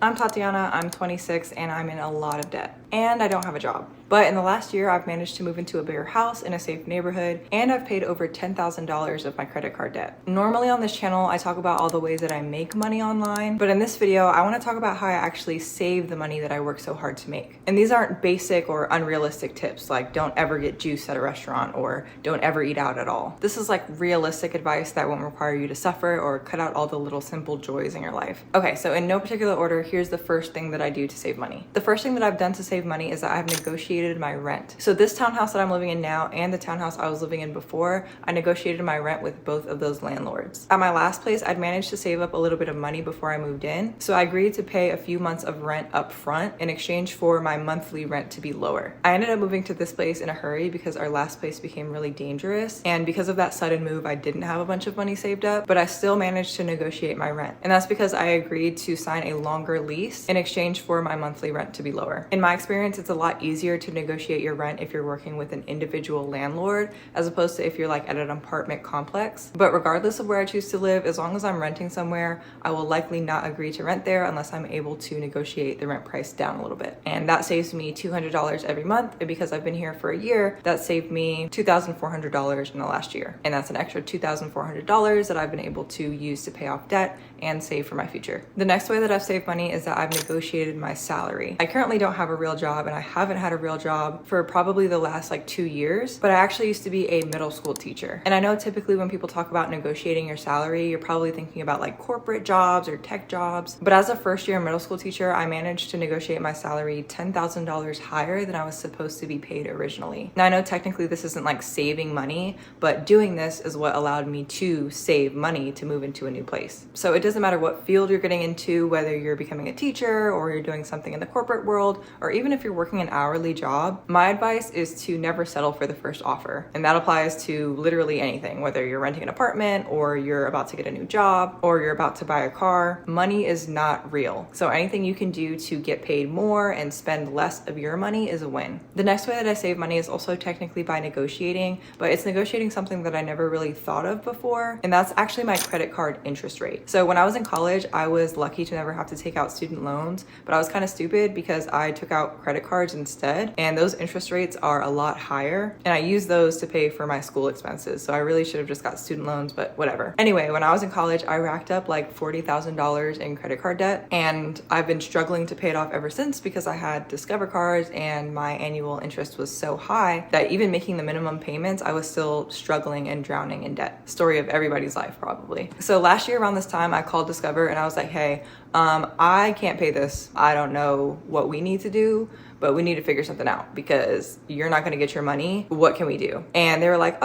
I'm Tatyana, I'm 26, and I'm in a lot of debt. And I don't have a job. But in the last year, I've managed to move into a bigger house in a safe neighborhood, and I've paid over $10,000 of my credit card debt. Normally on this channel, I talk about all the ways that I make money online, but in this video, I want to talk about how I actually save the money that I work so hard to make. And these aren't basic or unrealistic tips, like don't ever get juice at a restaurant or don't ever eat out at all. This is like realistic advice that won't require you to suffer or cut out all the little simple joys in your life. Okay, so in no particular order, here's the first thing that I do to save money. The first thing that I've done to save money is that I've negotiated my rent. So this townhouse that I'm living in now and the townhouse I was living in before, I negotiated my rent with both of those landlords. At my last place, I'd managed to save up a little bit of money before I moved in. So I agreed to pay a few months of rent up front in exchange for my monthly rent to be lower. I ended up moving to this place in a hurry because our last place became really dangerous. And because of that sudden move, I didn't have a bunch of money saved up, but I still managed to negotiate my rent. And that's because I agreed to sign a longer lease in exchange for my monthly rent to be lower. In my experience, it's a lot easier to negotiate your rent if you're working with an individual landlord as opposed to if you're like at an apartment complex. But regardless of where I choose to live, as long as I'm renting somewhere, I will likely not agree to rent there unless I'm able to negotiate the rent price down a little bit. And that saves me $200 every month. And because I've been here for a year, that saved me $2,400 in the last year. And that's an extra $2,400 that I've been able to use to pay off debt and save for my future. The next way that I've saved money is that I've negotiated my salary. I currently don't have a real job, and I haven't had a real job for probably the last like 2 years, but I actually used to be a middle school teacher. And I know typically when people talk about negotiating your salary, you're probably thinking about like corporate jobs or tech jobs. But as a first year middle school teacher, I managed to negotiate my salary $10,000 higher than I was supposed to be paid originally. Now I know technically this isn't like saving money, but doing this is what allowed me to save money to move into a new place. So it doesn't matter what field you're getting into, whether you're becoming a teacher or you're doing something in the corporate world, or even if you're working an hourly job, my advice is to never settle for the first offer. And that applies to literally anything, whether you're renting an apartment or you're about to get a new job or you're about to buy a car. Money is not real. So anything you can do to get paid more and spend less of your money is a win. The next way that I save money is also technically by negotiating, but it's negotiating something that I never really thought of before, and that's actually my credit card interest rate. So when I was in college, I was lucky to never have to take out student loans, but I was kind of stupid because I took out credit cards instead, and those interest rates are a lot higher, and I use those to pay for my school expenses. So I really should have just got student loans, but whatever. Anyway, when I was in college, I racked up like $40,000 in credit card debt, and I've been struggling to pay it off ever since because I had Discover cards and my annual interest was so high that even making the minimum payments, I was still struggling and drowning in debt. Story of everybody's life, probably. So last year around this time, I called Discover and I was like, hey, I can't pay this. I don't know what we need to do, but we need to figure something out because you're not going to get your money. What can we do? And they were like,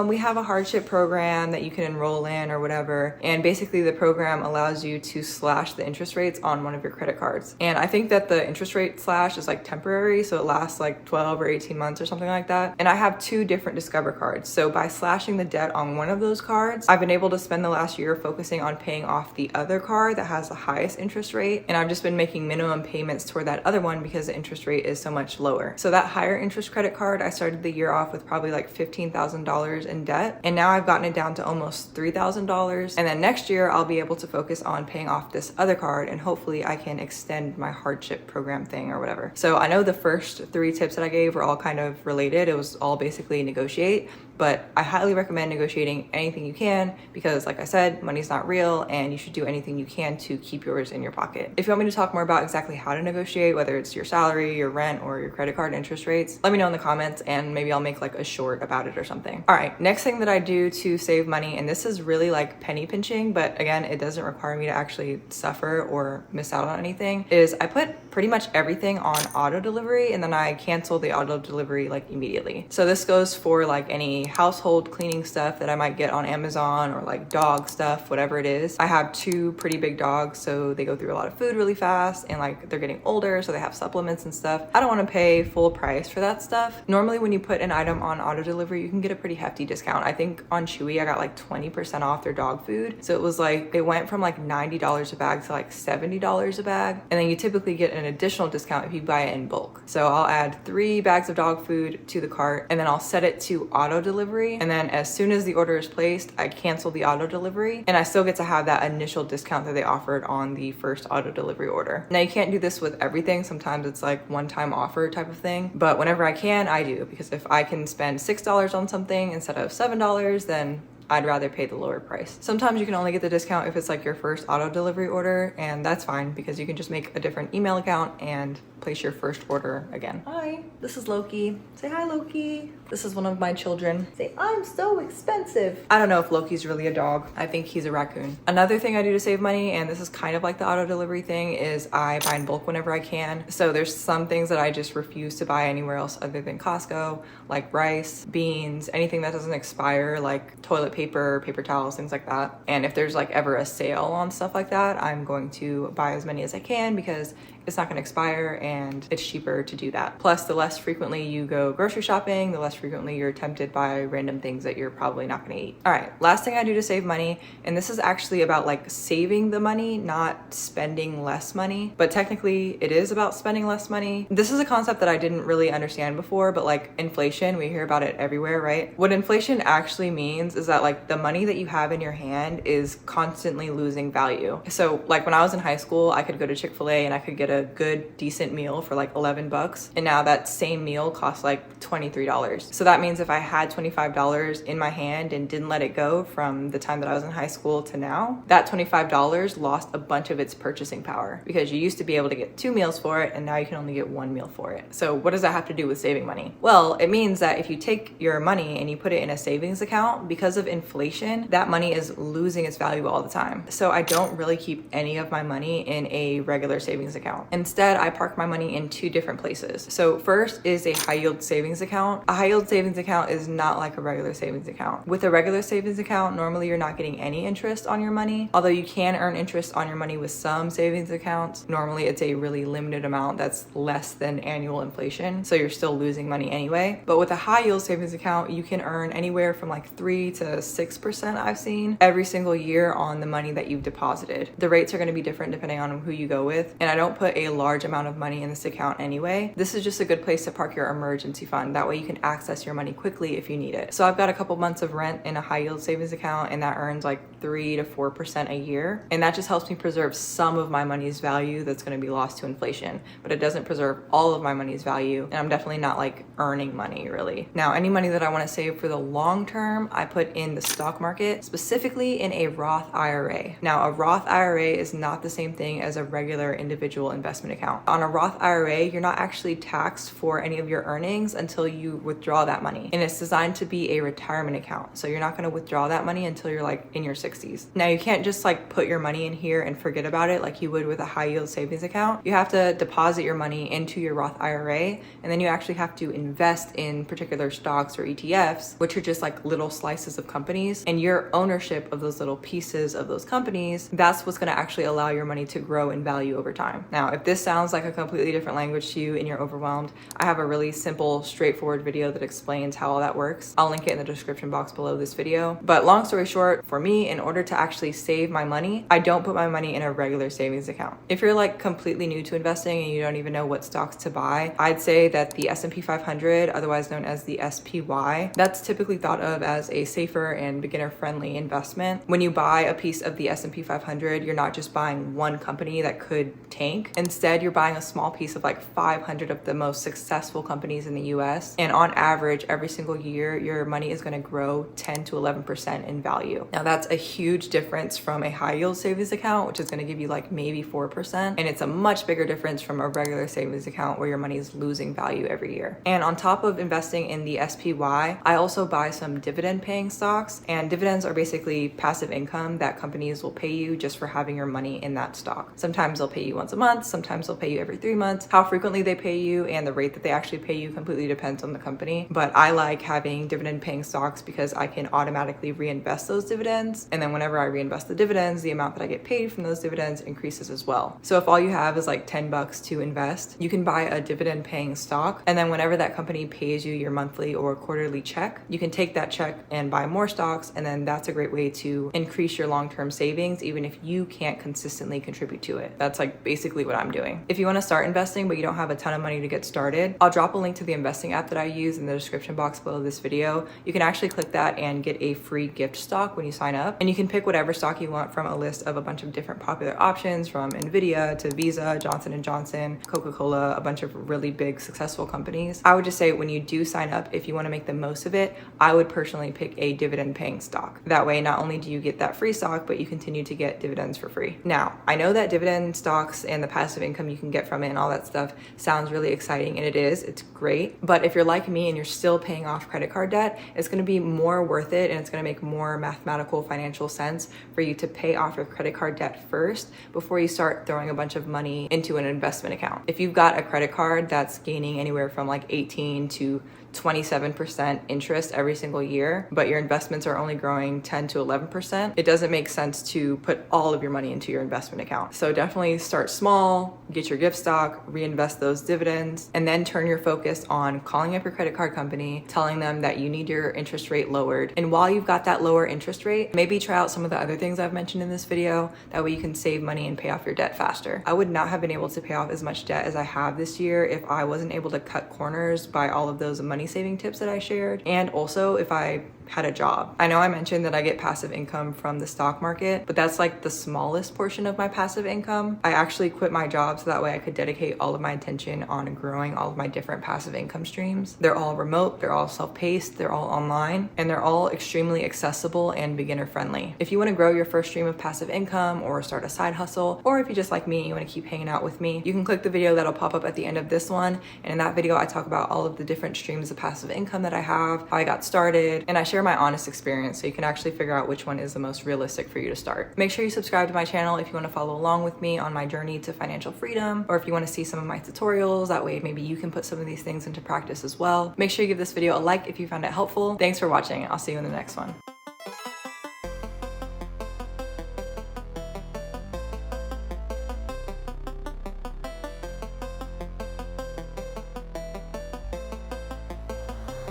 we have a hardship program that you can enroll in or whatever. And basically the program allows you to slash the interest rates on one of your credit cards. And I think that the interest rate slash is like temporary. So it lasts like 12 or 18 months or something like that. And I have 2 different Discover cards. So by slashing the debt on one of those cards, I've been able to spend the last year focusing on paying off the other card that has the highest interest rate. And I've just been making minimum payments toward that other one because the interest rate is so much lower. So that higher interest credit card, I started the year off with probably like $15,000 in debt. And now I've gotten it down to almost $3,000. And then next year I'll be able to focus on paying off this other card and hopefully I can extend my hardship program thing or whatever. So I know the first 3 tips that I gave were all kind of related. It was all basically negotiate, but I highly recommend negotiating anything you can because like I said, money's not real and you should do anything you can to keep yours in your pocket. If you want me to talk more about exactly how to negotiate, whether it's your salary, your rent, or your credit card interest rates, let me know in the comments and maybe I'll make like a short about it or something. All right, next thing that I do to save money, and this is really like penny pinching, but again, it doesn't require me to actually suffer or miss out on anything, is I put pretty much everything on auto delivery and then I cancel the auto delivery like immediately. So this goes for like any household cleaning stuff that I might get on Amazon or like dog stuff, whatever it is. I have 2 pretty big dogs, so they go through a lot of food really fast and like they're getting older, so they have supplements and stuff. I don't want to pay full price for that stuff. Normally when you put an item on auto delivery, you can get a pretty hefty discount. I think on Chewy, I got like 20% off their dog food. So it was like, it went from like $90 a bag to like $70 a bag. And then you typically get an additional discount if you buy it in bulk. So I'll add 3 bags of dog food to the cart and then I'll set it to auto delivery delivery. And then as soon as the order is placed, I cancel the auto delivery and I still get to have that initial discount that they offered on the first auto delivery order. Now you can't do this with everything. Sometimes it's like one-time offer type of thing, but whenever I can, I do, because if I can spend $6 on something instead of $7, then I'd rather pay the lower price. Sometimes you can only get the discount if it's like your first auto delivery order, and that's fine because you can just make a different email account and place your first order again. Hi, this is Loki. Say hi, Loki. This is one of my children. Say, I'm so expensive. I don't know if Loki's really a dog. I think he's a raccoon. Another thing I do to save money, and this is kind of like the auto delivery thing, is I buy in bulk whenever I can. So there's some things that I just refuse to buy anywhere else other than Costco, like rice, beans, anything that doesn't expire, like toilet paper, paper towels, things like that. And if there's like ever a sale on stuff like that, I'm going to buy as many as I can because it's not going to expire and it's cheaper to do that. Plus, the less frequently you go grocery shopping, the less frequently you're tempted by random things that you're probably not going to eat. All right, last thing I do to save money, and this is actually about like saving the money, not spending less money, but technically it is about spending less money. This is a concept that I didn't really understand before, but like inflation, we hear about it everywhere, right? What inflation actually means is that like the money that you have in your hand is constantly losing value. So like when I was in high school, I could go to Chick-fil-A and I could get a good decent meal for like $11, and now that same meal costs like $23. So that means if I had $25 in my hand and didn't let it go from the time that I was in high school to now, that $25 lost a bunch of its purchasing power because you used to be able to get 2 meals for it and now you can only get 1 meal for it. So what does that have to do with saving money? Well, it means that if you take your money and you put it in a savings account, because of inflation, that money is losing its value all the time. So I don't really keep any of my money in a regular savings account. Instead, I park my money in 2 different places. So first is a high yield savings account. A high yield savings account is not like a regular savings account. With a regular savings account, normally you're not getting any interest on your money, although you can earn interest on your money with some savings accounts. Normally it's a really limited amount that's less than annual inflation, so you're still losing money anyway. But with a high yield savings account, you can earn anywhere from like 3 to 6% I've seen every single year on the money that you've deposited. The rates are going to be different depending on who you go with, and I don't put a large amount of money in this account anyway. This is just a good place to park your emergency fund. That way you can access your money quickly if you need it. So I've got a couple months of rent in a high yield savings account, and that earns like 3 to 4% a year. And that just helps me preserve some of my money's value that's going to be lost to inflation, but it doesn't preserve all of my money's value. And I'm definitely not like earning money really. Now, any money that I want to save for the long term, I put in the stock market, specifically in a Roth IRA. Now, a Roth IRA is not the same thing as a regular individual investment account. On a Roth IRA, you're not actually taxed for any of your earnings until you withdraw that money. And it's designed to be a retirement account. So you're not going to withdraw that money until you're like in your 60s. Now, you can't just like put your money in here and forget about it like you would with a high yield savings account. You have to deposit your money into your Roth IRA, and then you actually have to invest in particular stocks or ETFs, which are just like little slices of companies. And your ownership of those little pieces of those companies, that's what's going to actually allow your money to grow in value over time. Now, if this sounds like a completely different language to you and you're overwhelmed, I have a really simple, straightforward video that explains how all that works. I'll link it in the description box below this video. But long story short, for me, in order to actually save my money, I don't put my money in a regular savings account. If you're like completely new to investing and you don't even know what stocks to buy, I'd say that the S&P 500, otherwise known as the SPY, that's typically thought of as a safer and beginner-friendly investment. When you buy a piece of the S&P 500, you're not just buying one company that could tank. Instead, you're buying a small piece of like 500 of the most successful companies in the US. And on average, every single year, your money is going to grow 10 to 11% in value. Now, that's a huge difference from a high yield savings account, which is going to give you like maybe 4%. And it's a much bigger difference from a regular savings account where your money is losing value every year. And on top of investing in the SPY, I also buy some dividend paying stocks. And dividends are basically passive income that companies will pay you just for having your money in that stock. Sometimes they'll pay you once a month, sometimes they'll pay you every 3 months. How frequently they pay you and the rate that they actually pay you completely depends on the company. But I like having dividend paying stocks because I can automatically reinvest those dividends. And then whenever I reinvest the dividends, the amount that I get paid from those dividends increases as well. So if all you have is like $10 to invest, you can buy a dividend paying stock. And then whenever that company pays you your monthly or quarterly check, you can take that check and buy more stocks. And then that's a great way to increase your long-term savings, even if you can't consistently contribute to it. That's like basically what I'm doing. If you want to start investing, but you don't have a ton of money to get started, I'll drop a link to the investing app that I use in in the description box below this video. You can actually click that and get a free gift stock when you sign up. And you can pick whatever stock you want from a list of a bunch of different popular options, from Nvidia to Visa, Johnson & Johnson, Coca-Cola, a bunch of really big successful companies. I would just say when you do sign up, if you want to make the most of it, I would personally pick a dividend paying stock. That way, not only do you get that free stock, but you continue to get dividends for free. Now, I know that dividend stocks and the passive income you can get from it and all that stuff sounds really exciting, and it is, it's great. But if you're like me and you're still paying off credit card debt, it's going to be more worth it, and it's going to make more mathematical financial sense for you to pay off your credit card debt first before you start throwing a bunch of money into an investment account. If you've got a credit card that's gaining anywhere from like 18 to 27% interest every single year, but your investments are only growing 10 to 11%, it doesn't make sense to put all of your money into your investment account. So definitely start small, get your gift stock, reinvest those dividends, and then turn your focus on calling up your credit card company, telling them that you need your interest rate lowered. And while you've got that lower interest rate, maybe try out some of the other things I've mentioned in this video. That way you can save money and pay off your debt faster. I would not have been able to pay off as much debt as I have this year if I wasn't able to cut corners by all of those money saving tips that I shared, and also if I had a job. I know I mentioned that I get passive income from the stock market, but that's like the smallest portion of my passive income. I actually quit my job so that way I could dedicate all of my attention on growing all of my different passive income streams. They're all remote, they're all self-paced, they're all online, and they're all extremely accessible and beginner friendly. If you want to grow your first stream of passive income or start a side hustle, or if you just like me, you want to keep hanging out with me, you can click the video that'll pop up at the end of this one. And in that video, I talk about all of the different streams of passive income that I have, how I got started, and I share my honest experience so you can actually figure out which one is the most realistic for you to start. Make sure you subscribe to my channel if you want to follow along with me on my journey to financial freedom, or if you want to see some of my tutorials. That way maybe you can put some of these things into practice as well. Make sure you give this video a like if you found it helpful. Thanks for watching. I'll see you in the next one.